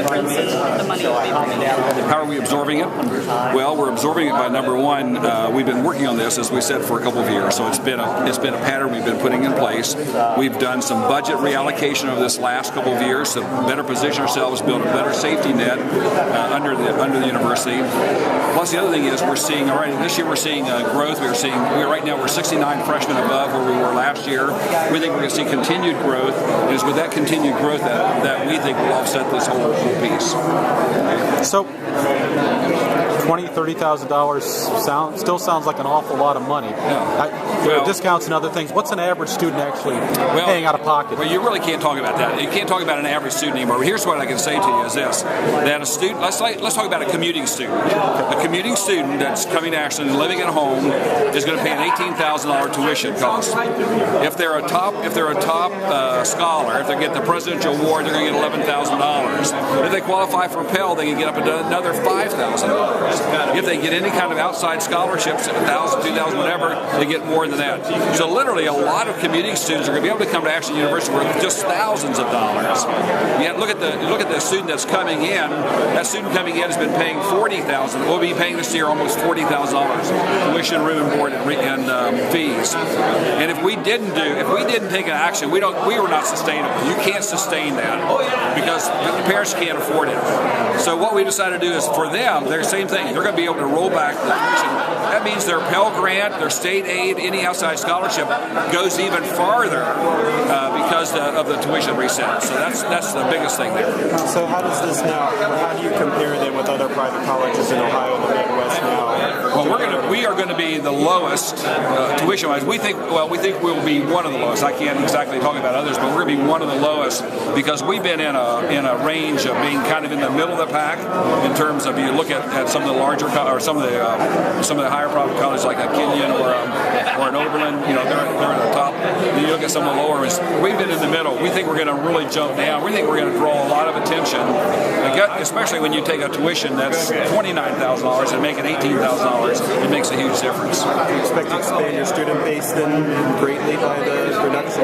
difference in the money that we bring in? How are we absorbing it? Well, we're absorbing it by number one. We've been working on this, as we said, for a couple of years. So it's been a pattern we've been putting in place. We've done some budget reallocation over this last couple of years to better position ourselves, build a better safety net under the university. Plus, the other thing is we're seeing already this year we're seeing growth. Right now we're 69 freshmen above where we were last year. We think we're going to see continued growth. And it's with that continued growth that we think will offset this whole piece. So, $20,000-$30,000 still sounds like an awful lot of money. Yeah. Discounts and other things. What's an average student actually paying out of pocket? Well, you really can't talk about that. You can't talk about an average student anymore. But here's what I can say to you is this: that a student, let's talk about a commuting student. A commuting student that's coming to Ashland and living at home is going to pay an $18,000 tuition cost. If they're a top scholar, if they get the presidential award, they're going to get $11,000. If they qualify for Pell, they can get up to another $5,000. If they get any kind of outside scholarships, $1,000, $2,000, whatever, they get more than that. So literally, a lot of commuting students are going to be able to come to Ashland University worth just thousands of dollars. Yet look at the student that's coming in. That student coming in has been paying $40,000. We'll be paying this year almost $40,000 tuition, room and board, and fees. And if we didn't take an action, we were not sustainable. You can't sustain that because the parents can't afford it. So what we decided to do is for them, they're the same thing. They're going to be able to roll back the tuition. That means their Pell Grant, their state aid, any outside scholarship goes even farther because of the tuition reset. So that's the biggest thing there. So how do you compare them with other private colleges in Ohio and the Midwest now? Well, we are going to be the lowest tuition-wise. We think we'll be one of the lowest. I can't exactly talk about others, but we're going to be one of the lowest because we've been in a range of being kind of in the middle of the pack in terms of you look at some of the larger or some of the higher private colleges like a Kenyon or an Oberlin. They're at the top. Then you look at some of the lower ones. We've been in the middle. We think we're going to really jump down. We think we're going to draw a lot of attention, especially when you take a tuition that's $29,000 and make it $18,000. It makes a huge difference. Do you expect to expand your student base then greatly by the reduction?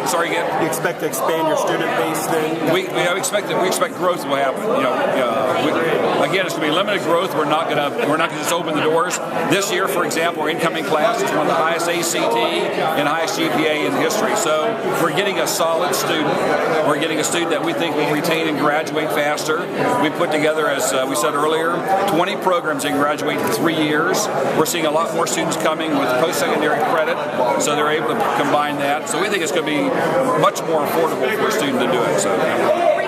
Sorry again. Do you expect to expand your student base then? We expect growth will happen. Again, it's going to be limited growth. We're not going to just open the doors. This year, for example, our incoming class is one of the highest ACT and highest GPA in history. So we're getting a solid student. We're getting a student that we think will retain and graduate faster. We put together, as we said earlier, 20 programs and graduate in 3 years. We're seeing a lot more students coming with post-secondary credit, so they're able to combine that. So we think it's going to be much more affordable for a student to do it. So.